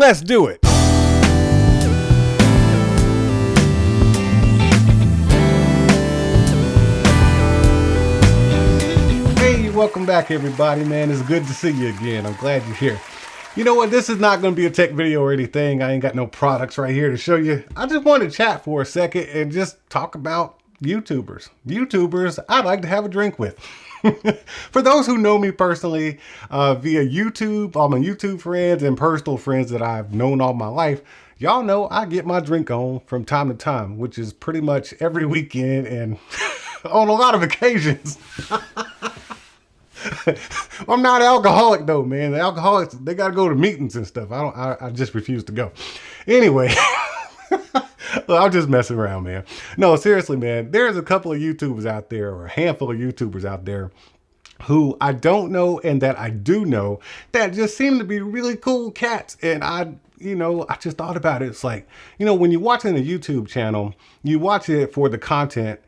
Let's do it. Hey, welcome back everybody, man. It's good to see you again. I'm glad you're here. You know what? This is not going to be a tech video or anything. I ain't got no products right here to show you. I just want to chat for a second and just talk about YouTubers. YouTubers I'd like to have a drink with. For those who know me personally via YouTube, all my YouTube friends and personal friends that I've known all my life, y'all know I get my drink on from time to time, which is pretty much every weekend and on a lot of occasions. I'm not an alcoholic though, man. The alcoholics, they got to go to meetings and stuff. I just refuse to go. Anyway, well, I'm just messing around, man. No, seriously, man. There's a couple of YouTubers out there, or a handful of YouTubers out there who I don't know and that I do know that just seem to be really cool cats. And I just thought about it. It's like, when you're watching a YouTube channel, you watch it for the content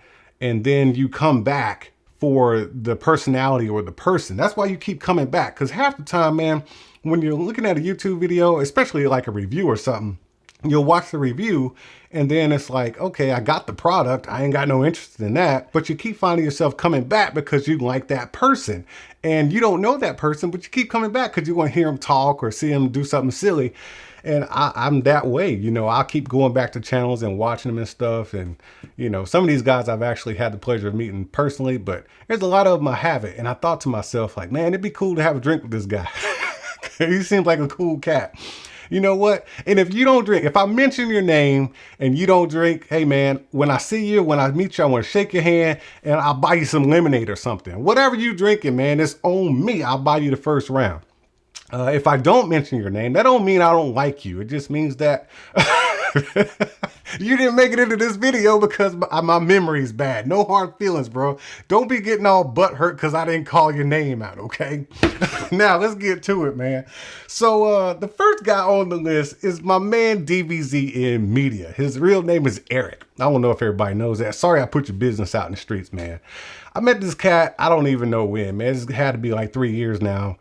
and then you come back for the personality or the person. That's why you keep coming back. Because half the time, man, when you're looking at a YouTube video, especially like a review or something, you'll watch the review and then it's like, okay, I got the product. I ain't got no interest in that. But you keep finding yourself coming back because you like that person. And you don't know that person, but you keep coming back because you want to hear them talk or see them do something silly. And I'm that way, I'll keep going back to channels and watching them and stuff. And, some of these guys I've actually had the pleasure of meeting personally, but there's a lot of them I haven't. And I thought to myself, like, man, it'd be cool to have a drink with this guy. He seems like a cool cat. You know what? And if you don't drink, if I mention your name and you don't drink, hey man, when I see you, when I meet you, I want to shake your hand and I'll buy you some lemonade or something. Whatever you drinking, man, it's on me. I'll buy you the first round. If I don't mention your name, that don't mean I don't like you. It just means that you didn't make it into this video because my memory's bad. No hard feelings, bro. Don't be getting all butthurt because I didn't call your name out, okay? Now, let's get to it, man. So the first guy on the list is my man DVZN Media. His real name is Eric. I don't know if everybody knows that. Sorry I put your business out in the streets, man. I met this cat, I don't even know when, man. It's had to be like 3 years now.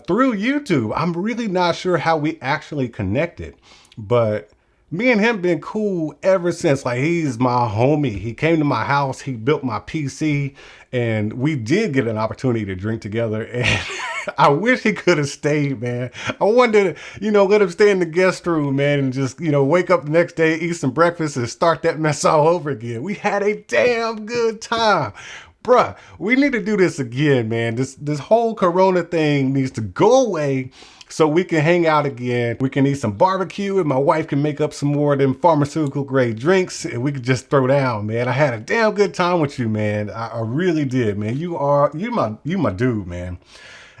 Through YouTube. I'm really not sure how we actually connected, but me and him been cool ever since. Like, he's my homie. He came to my house, he built my PC, and we did get an opportunity to drink together. And I wish he could have stayed, man. I wanted to, let him stay in the guest room, man, and just, wake up the next day, eat some breakfast, and start that mess all over again. We had a damn good time. Bruh, we need to do this again, man. This whole Corona thing needs to go away so we can hang out again. We can eat some barbecue and my wife can make up some more of them pharmaceutical grade drinks and we can just throw down, man. I had a damn good time with you, man. I really did, man. You my dude, man.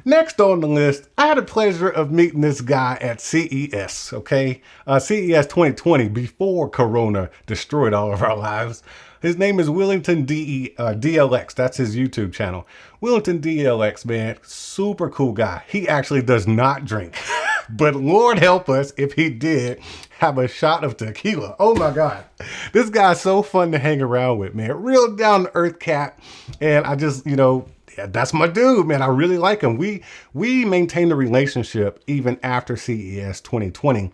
Next on the list, I had the pleasure of meeting this guy at CES, okay? CES 2020, before Corona destroyed all of our lives. His name is WillingtonDlx. That's his YouTube channel. WillingtonDlx, man, super cool guy. He actually does not drink, but Lord help us if he did have a shot of tequila. Oh my God. This guy's so fun to hang around with, man. Real down to earth cat. And I just, yeah, that's my dude, man. I really like him. We maintained a relationship even after CES 2020.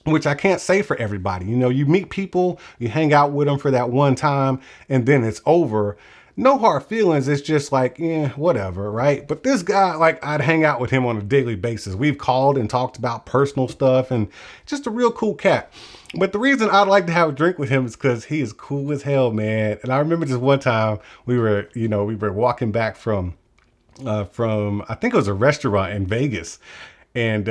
Which I can't say for everybody. You meet people, you hang out with them for that one time, and then it's over. No hard feelings. It's just like, whatever, right? But this guy, like, I'd hang out with him on a daily basis. We've called and talked about personal stuff and just a real cool cat. But the reason I'd like to have a drink with him is because he is cool as hell, man. And I remember just one time we were walking back from I think it was a restaurant in Vegas. And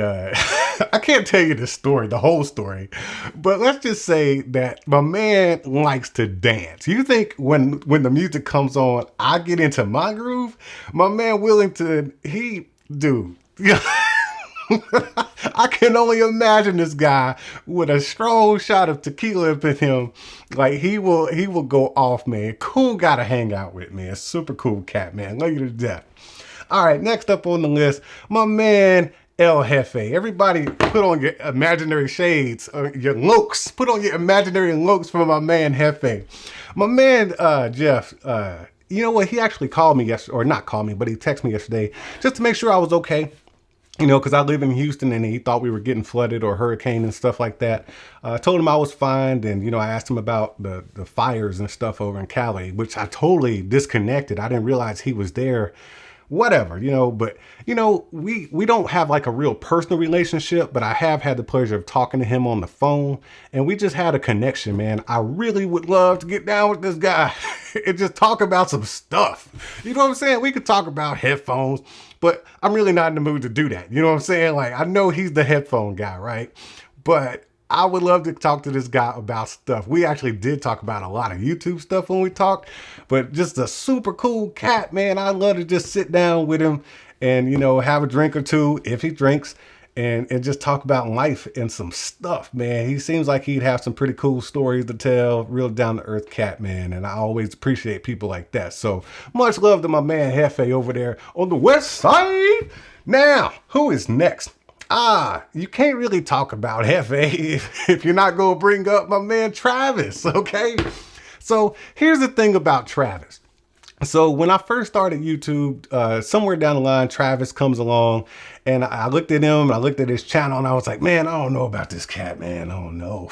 I can't tell you the story, the whole story, but let's just say that my man likes to dance. You think when the music comes on, I get into my groove? My man Willington, dude. I can only imagine this guy with a strong shot of tequila up in him. Like, he will go off, man. Cool guy to hang out with, man. Super cool cat, man. Love you to death. All right, next up on the list, my man El Jefe. Everybody put on your imaginary shades, or your lokes. Put on your imaginary lokes for my man Jefe. My man Jeff, you know what? He actually called me yesterday, or not called me, but he texted me yesterday just to make sure I was okay. you know, because I live in Houston and he thought we were getting flooded or hurricane and stuff like that. I told him I was fine. And, you know, I asked him about the fires and stuff over in Cali, which I totally disconnected. I didn't realize he was there. Whatever, you know, but, you know, we don't have like a real personal relationship, but I have had the pleasure of talking to him on the phone and we just had a connection, man. I really would love to get down with this guy and just talk about some stuff. You know what I'm saying? We could talk about headphones, but I'm really not in the mood to do that. You know what I'm saying? Like, I know he's the headphone guy, right? But I would love to talk to this guy about stuff. We actually did talk about a lot of YouTube stuff when we talked, but just a super cool cat, man. I'd love to just sit down with him and, you know, have a drink or two if he drinks and just talk about life and some stuff, man. He seems like he'd have some pretty cool stories to tell. Real down to earth cat, man. And I always appreciate people like that. So much love to my man Jefe over there on the west side. Now, who is next? You can't really talk about Jefe if you're not going to bring up my man Travis, okay? So here's the thing about Travis. So when I first started YouTube, somewhere down the line, Travis comes along and I looked at him, I looked at his channel and I was like, man, I don't know about this cat, man. I don't know.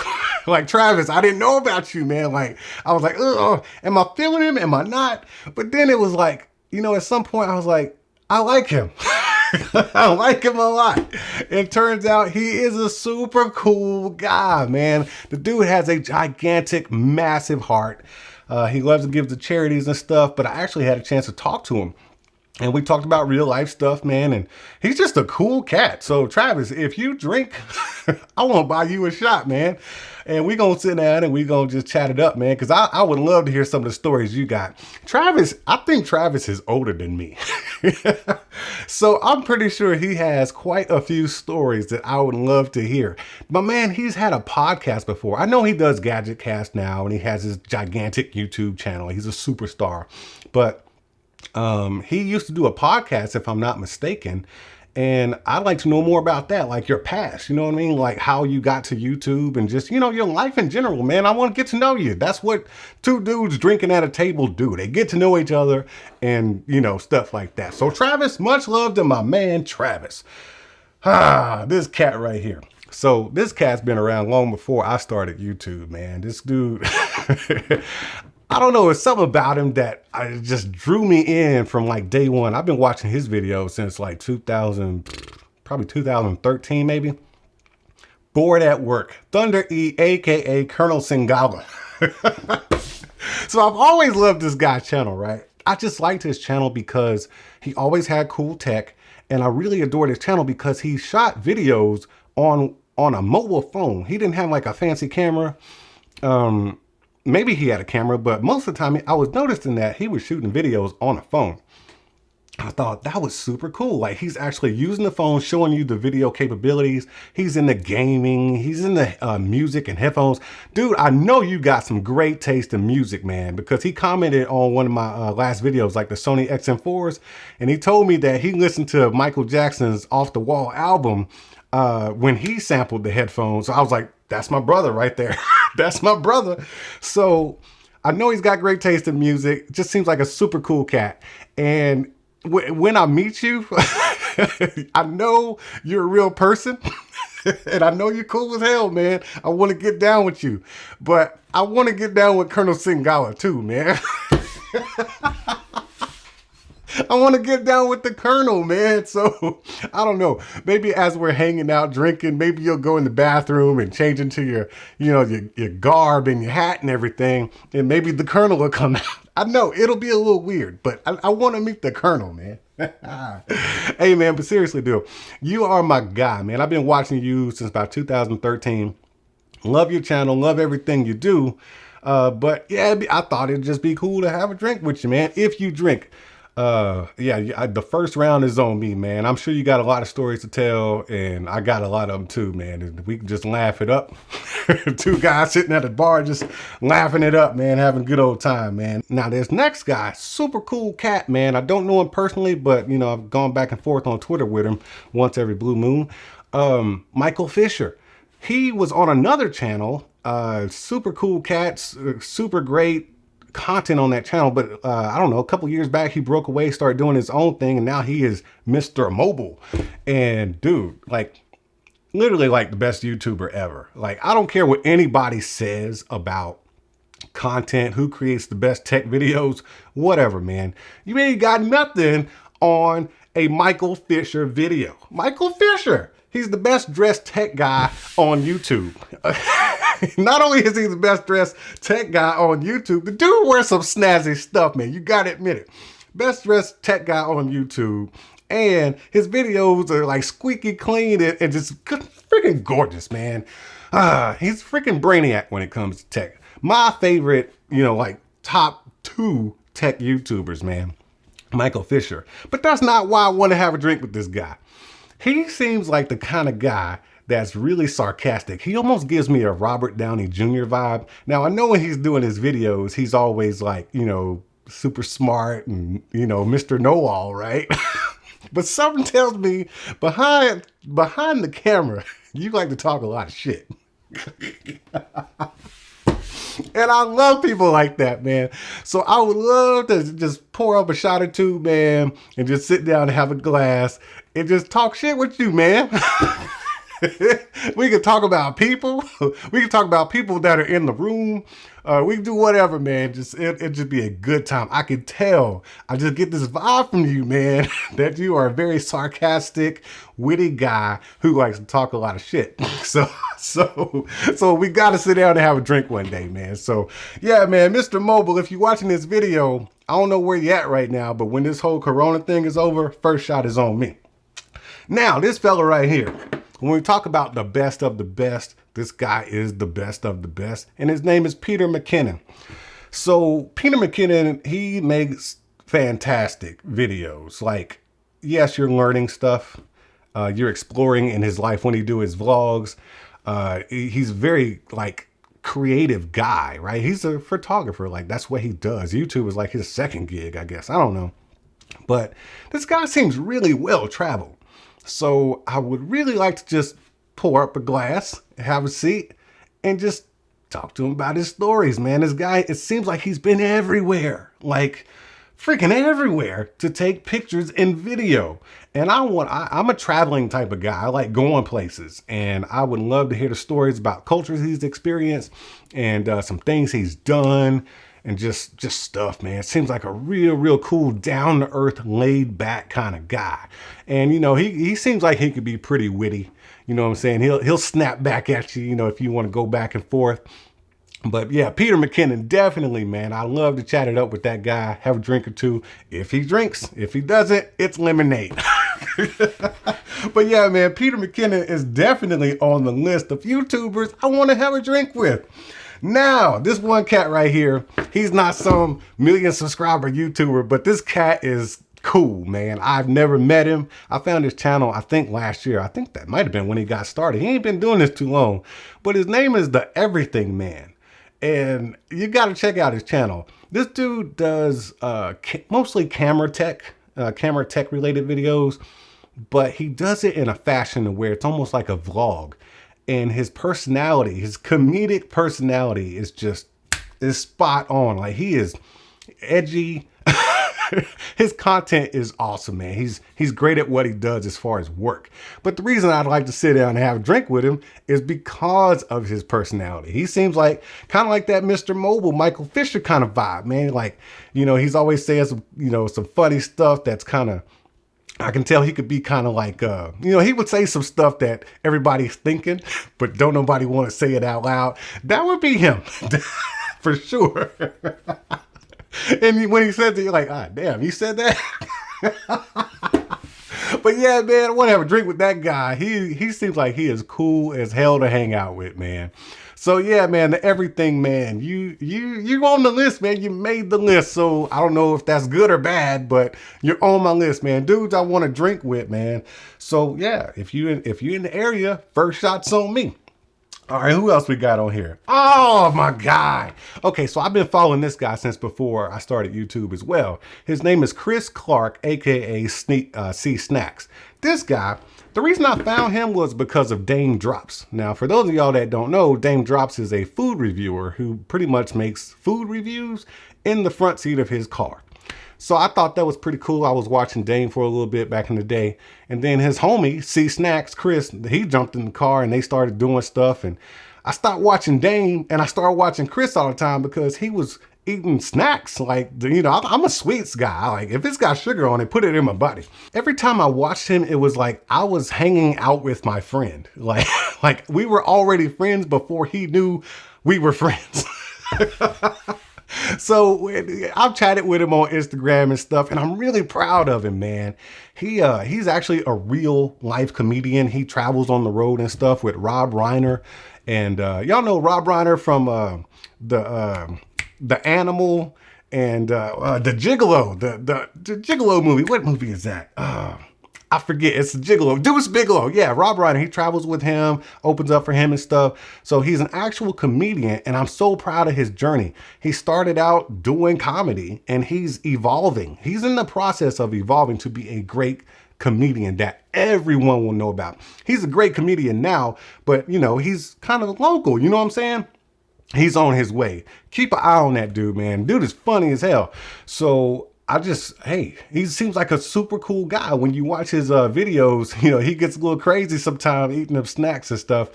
Like, Travis, I didn't know about you, man. Like, I was like, oh, am I feeling him? Am I not? But then it was like, you know, at some point I was like, I like him. I like him a lot. It turns out he is a super cool guy, man. The dude has a gigantic, massive heart. He loves to give to charities and stuff, but I actually had a chance to talk to him. And we talked about real life stuff, man. And he's just a cool cat. So Travis, if you drink, I want to buy you a shot, man. And we going to sit down and we going to just chat it up, man. Because I would love to hear some of the stories you got. Travis, I think Travis is older than me. So I'm pretty sure he has quite a few stories that I would love to hear. But man, he's had a podcast before. I know he does GadgetCast now and he has his gigantic YouTube channel. He's a superstar. But he used to do a podcast, if I'm not mistaken. And I'd like to know more about that, like your past, you know what I mean? Like how you got to YouTube and just, you know, your life in general, man. I want to get to know you. That's what two dudes drinking at a table do. They get to know each other and, you know, stuff like that. So Travis, much love to my man, Travis. This cat right here. So this cat's been around long before I started YouTube, man. This dude, I don't know, it's something about him that just drew me in from like day one. I've been watching his videos since like 2000, probably 2013 maybe. Bored at Work, Thunder E, aka Colonel Singala. So I've always loved this guy's channel, right? I just liked his channel because he always had cool tech, and I really adored his channel because he shot videos on a mobile phone. He didn't have like a fancy camera. Maybe he had a camera, but most of the time I was noticing that he was shooting videos on a phone. I thought that was super cool. Like, he's actually using the phone, showing you the video capabilities. He's in the gaming. He's in the music and headphones. Dude, I know you got some great taste in music, man, because he commented on one of my last videos, like the Sony XM4s, and he told me that he listened to Michael Jackson's Off the Wall album when he sampled the headphones. So I was like, that's my brother right there. That's my brother. So I know he's got great taste in music. Just seems like a super cool cat. And when I meet you, I know you're a real person. And I know you're cool as hell, man. I want to get down with you. But I want to get down with Colonel Singala too, man. I want to get down with the Colonel, man. So I don't know. Maybe as we're hanging out drinking, maybe you'll go in the bathroom and change into your, you know, your garb and your hat and everything. And maybe the Colonel will come out. I know it'll be a little weird, but I want to meet the Colonel, man. Hey, man, but seriously, dude, you are my guy, man. I've been watching you since about 2013. Love your channel. Love everything you do. But yeah, I thought it'd just be cool to have a drink with you, man. If you drink. The first round is on me, man. I'm sure you got a lot of stories to tell, and I got a lot of them too, man. And we can just laugh it up. Two guys sitting at the bar just laughing it up, man, having a good old time, man. Now this next guy, super cool cat, man. I don't know him personally, but you know, I've gone back and forth on Twitter with him once every blue moon. Michael Fisher. He was on another channel, super cool cats, super great, content on that channel, but I don't know, a couple years back, he broke away, started doing his own thing, and now he is MrMobile. And dude, like, literally like the best YouTuber ever. Like, I don't care what anybody says about content, who creates the best tech videos, whatever, man. You ain't got nothing on a Michael Fisher video. Michael Fisher, he's the best dressed tech guy on YouTube. Not only is he the best dressed tech guy on YouTube, the dude wears some snazzy stuff, man. You gotta admit it. Best dressed tech guy on YouTube. And his videos are like squeaky clean and just freaking gorgeous, man. He's freaking brainiac when it comes to tech. My favorite, you know, like top 2 tech YouTubers, man. Michael Fisher. But that's not why I want to have a drink with this guy. He seems like the kind of guy that's really sarcastic. He almost gives me a Robert Downey Jr. vibe. Now, I know when he's doing his videos, he's always like, you know, super smart and, you know, Mr. Know-All, right? But something tells me behind the camera, you like to talk a lot of shit. And I love people like that, man. So I would love to just pour up a shot or two, man, and just sit down and have a glass and just talk shit with you, man. We can talk about people. We can talk about people that are in the room. We can do whatever, man. It'd just be a good time. I can tell. I just get this vibe from you, man, that you are a very sarcastic, witty guy who likes to talk a lot of shit. So we got to sit down and have a drink one day, man. So yeah, man, MrMobile, if you're watching this video, I don't know where you're at right now, but when this whole Corona thing is over, first shot is on me. Now, this fella right here, when we talk about the best of the best, this guy is the best of the best, and his name is Peter McKinnon. So Peter McKinnon, he makes fantastic videos. Like, yes, you're learning stuff. You're exploring in his life when he do his vlogs. He's very like creative guy, right? He's a photographer. Like, that's what he does. YouTube is like his second gig, I guess. I don't know. But this guy seems really well traveled. So I would really like to just pour up a glass, have a seat, and just talk to him about his stories, man. This guy, it seems like he's been everywhere, like freaking everywhere, to take pictures and video. And I'm a traveling type of guy. I like going places, and I would love to hear the stories about cultures he's experienced and some things he's done. And just stuff, man. It seems like a real cool, down to earth, laid back kind of guy. And, you know, he seems like he could be pretty witty. You know what I'm saying? He'll snap back at you, you know, if you want to go back and forth. But yeah, Peter McKinnon, definitely, man. I love to chat it up with that guy, have a drink or two. If he drinks, if he doesn't, it's lemonade. But yeah, man, Peter McKinnon is definitely on the list of YouTubers I want to have a drink with. Now, this one cat right here, he's not some million subscriber YouTuber, but this cat is cool, man. I've never met him. I found his channel, I think last year. I think that might have been when he got started. He ain't been doing this too long, but his name is TheEverythingMan. And you got to check out his channel. This dude does mostly camera tech related videos, but he does it in a fashion where it's almost like a vlog. And his personality, his comedic personality is spot on. Like, he is edgy. His content is awesome, man. He's great at what he does as far as work. But the reason I'd like to sit down and have a drink with him is because of his personality. He seems like kind of like that MrMobile, Michael Fisher kind of vibe, man. Like, you know, he's always saying some, you know, some funny stuff that's kind of, I can tell he could be kind of like, you know, he would say some stuff that everybody's thinking, but don't nobody want to say it out loud. That would be him for sure. And when he says it, you're like, ah, damn, he said that. But yeah, man, I want to have a drink with that guy. He seems like he is cool as hell to hang out with, man. So yeah, man, TheEverythingMan, you on the list, man. You made the list. So I don't know if that's good or bad, but you're on my list, man. Dudes I want to drink with, man. So yeah, if you in the area, first shot's on me. All right, who else we got on here? Oh, my guy. Okay, so I've been following this guy since before I started YouTube as well. His name is Chris Clark, aka C Snacks. This guy, The reason I found him was because of Dame Drops. Now, for those of y'all that don't know, Dame Drops is a food reviewer who pretty much makes food reviews in the front seat of his car. So I thought that was pretty cool. I was watching Dame for a little bit back in the day. And then his homie, C Snacks, Chris, he jumped in the car and they started doing stuff. And I stopped watching Dame and I started watching Chris all the time because he was eating snacks. Like, you know, I'm a sweets guy. Like, if it's got sugar on it, put it in my body. Every time I watched him, it was like I was hanging out with my friend. Like we were already friends before he knew we were friends. So I've chatted with him on Instagram and stuff, and I'm really proud of him, man. He's actually a real life comedian. He travels on the road and stuff with Rob Reiner. And y'all know Rob Reiner from the Animal and the Gigolo, the Gigolo movie. What movie is that? I forget. It's the Gigolo. Deuce Bigalow. Yeah, Rob Reiner. He travels with him, opens up for him and stuff. So he's an actual comedian, and I'm so proud of his journey. He started out doing comedy, and he's evolving. He's in the process of evolving to be a great comedian that everyone will know about. He's a great comedian now, but, you know, he's kind of local. You know what I'm saying? He's on his way. Keep an eye on that dude, man. Dude is funny as hell. So hey, he seems like a super cool guy. When you watch his videos, you know, he gets a little crazy sometimes eating up snacks and stuff.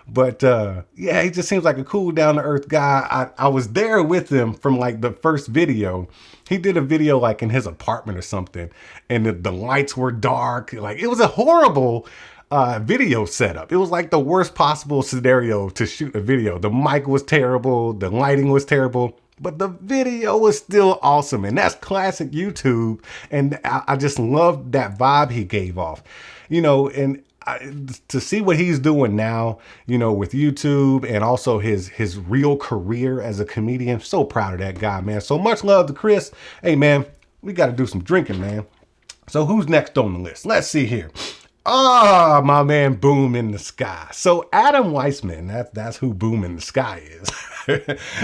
But yeah, he just seems like a cool, down to earth guy. I was there with him from like the first video. He did a video like in his apartment or something, and the lights were dark. Like, it was a horrible video setup. It was like the worst possible scenario to shoot a video. The mic was terrible. The lighting was terrible. But the video was still awesome. And that's classic YouTube. And I just loved that vibe he gave off. You know, and to see what he's doing now, you know, with YouTube and also his real career as a comedian. So proud of that guy, man. So much love to Chris. Hey, man, we got to do some drinking, man. So who's next on the list? Let's see here. Ah, my man, Boom in the Sky. So Adam Weissman, that's who Boom in the Sky is.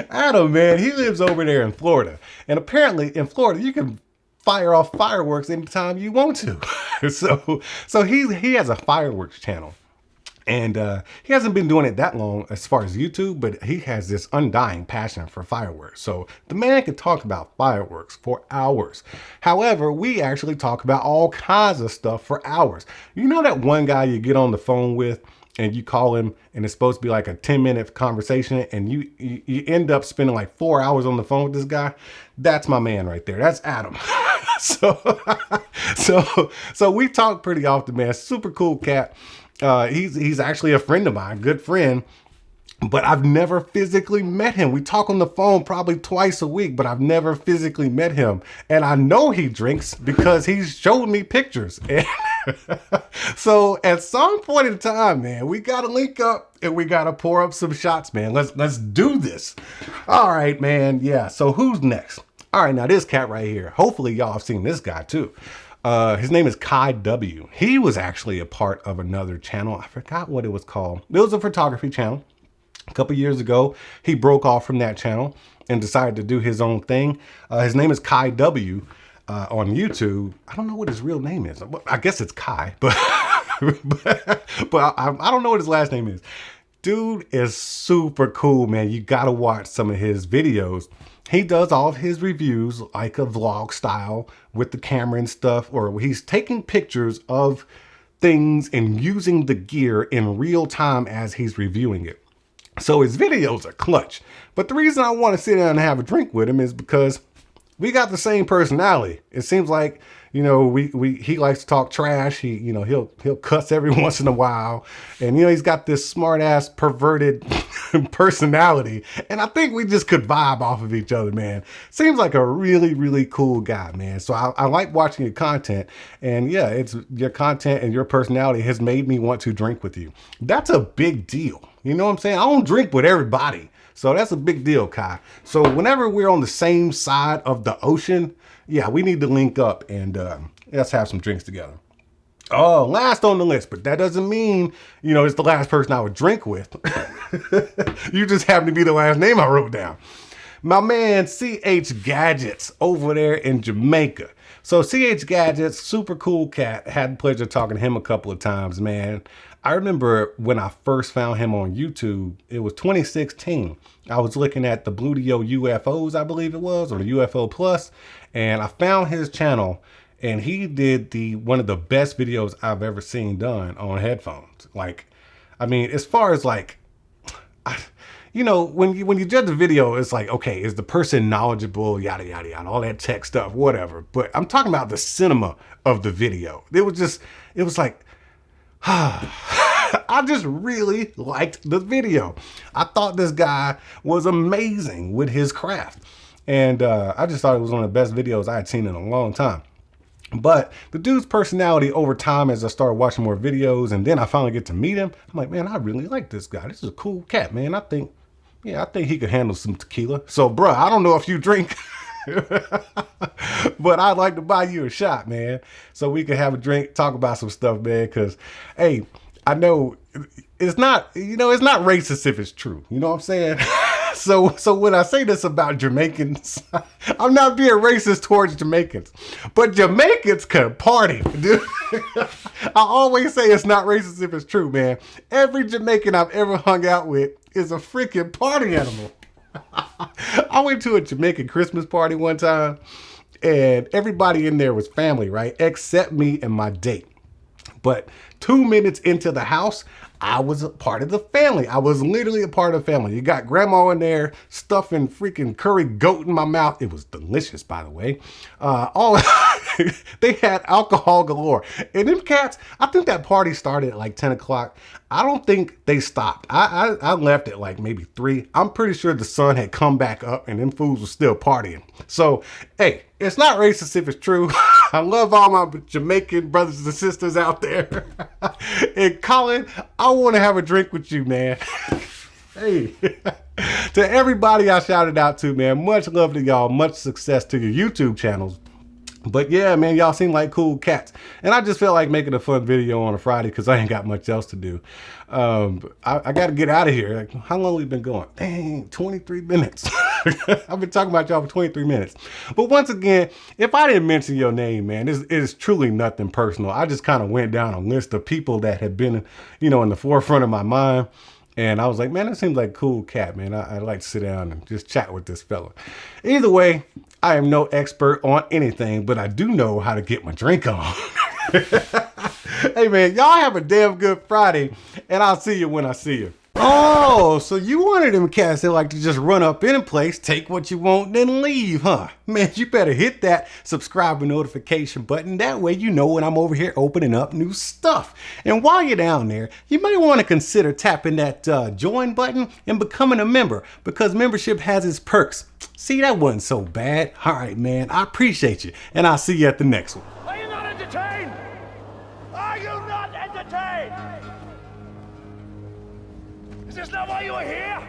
Adam, man, he lives over there in Florida. And apparently in Florida, you can fire off fireworks anytime you want to. So he has a fireworks channel. And he hasn't been doing it that long as far as YouTube, but he has this undying passion for fireworks. So the man can talk about fireworks for hours. However, we actually talk about all kinds of stuff for hours. You know that one guy you get on the phone with and you call him and it's supposed to be like a 10-minute conversation and you end up spending like 4 hours on the phone with this guy? That's my man right there. That's Adam. So we talk pretty often, man. Super cool cat. He's actually a friend of mine, good friend, but I've never physically met him. We talk on the phone probably twice a week, but I've never physically met him. And I know he drinks because he's showed me pictures. So at some point in time, man, we got to link up and we got to pour up some shots, man. Let's do this. All right, man. Yeah. So who's next? All right. Now this cat right here, hopefully y'all have seen this guy too. His name is Kai W. He was actually a part of another channel. I forgot what it was called. It was a photography channel. A couple years ago, he broke off from that channel and decided to do his own thing. His name is Kai W. On YouTube. I don't know what his real name is. I guess it's Kai, but I don't know what his last name is. Dude is super cool, man. You gotta watch some of his videos. He does all of his reviews like a vlog style with the camera and stuff, or he's taking pictures of things and using the gear in real time as he's reviewing it. So his videos are clutch. But the reason I want to sit down and have a drink with him is because we got the same personality. It seems like, you know, he likes to talk trash. He'll cuss every once in a while. And, you know, he's got this smart ass perverted personality. And I think we just could vibe off of each other, man. Seems like a really, really cool guy, man. So I like watching your content. And yeah, it's your content and your personality has made me want to drink with you. That's a big deal. You know what I'm saying? I don't drink with everybody. So that's a big deal, Kai. So whenever we're on the same side of the ocean, yeah, we need to link up and let's have some drinks together. Oh, last on the list, but that doesn't mean, you know, it's the last person I would drink with. You just happen to be the last name I wrote down. my man CH Gadgets over there in Jamaica. So CH Gadgets, super cool cat. Had the pleasure of talking to him a couple of times, man. I remember when I first found him on YouTube, it was 2016. I was looking at the Blue Dio UFOs, I believe it was, or the UFO Plus, and I found his channel, and he did one of the best videos I've ever seen done on headphones. Like, I mean, as far as like, you know, when you judge a video, it's like, okay, is the person knowledgeable, yada, yada, yada, all that tech stuff, whatever. But I'm talking about the cinema of the video. It was like, I just really liked the video. I thought this guy was amazing with his craft. And I just thought it was one of the best videos I had seen in a long time. But the dude's personality over time, as I started watching more videos and then I finally get to meet him, I'm like, man, I really like this guy. This is a cool cat, man. I think he could handle some tequila. So, bruh, I don't know if you drink, but I'd like to buy you a shot, man, so we can have a drink, talk about some stuff, man, because, hey, I know it's not, you know, it's not racist if it's true. You know what I'm saying? So when I say this about Jamaicans, I'm not being racist towards Jamaicans, but Jamaicans can party, dude. I always say it's not racist if it's true, man. Every Jamaican I've ever hung out with is a freaking party animal. I went to a Jamaican Christmas party one time, and everybody in there was family, right? Except me and my date. But 2 minutes into the house, I was a part of the family. I was literally a part of the family. You got grandma in there stuffing freaking curry goat in my mouth. It was delicious, by the way. They had alcohol galore. And them cats, I think that party started at like 10 o'clock. I don't think they stopped. I left at like maybe 3. I'm pretty sure the sun had come back up and them fools were still partying. So, hey, it's not racist if it's true. I love all my Jamaican brothers and sisters out there. And Colin, I want to have a drink with you, man. Hey, to everybody I shouted out to, man, much love to y'all. Much success to your YouTube channels. But yeah, man, y'all seem like cool cats. And I just felt like making a fun video on a Friday because I ain't got much else to do. I got to get out of here. Like, how long we been going? Dang, 23 minutes. I've been talking about y'all for 23 minutes. But once again, if I didn't mention your name, man, it is truly nothing personal. I just kind of went down a list of people that had been, you know, in the forefront of my mind. And I was like, man, that seems like a cool cat, man. I'd like to sit down and just chat with this fella. Either way, I am no expert on anything, but I do know how to get my drink on. Hey, man, y'all have a damn good Friday, and I'll see you when I see you. Oh, so you wanted them cats that like to just run up in a place, take what you want, then leave, huh? Man, you better hit that subscribe and notification button. That way you know when I'm over here opening up new stuff. And while you're down there, you might want to consider tapping that join button and becoming a member, because membership has its perks. See, that wasn't so bad. All right, man, I appreciate you, and I'll see you at the next one. Are you not entertained? Are you not entertained? Is this not why you are here?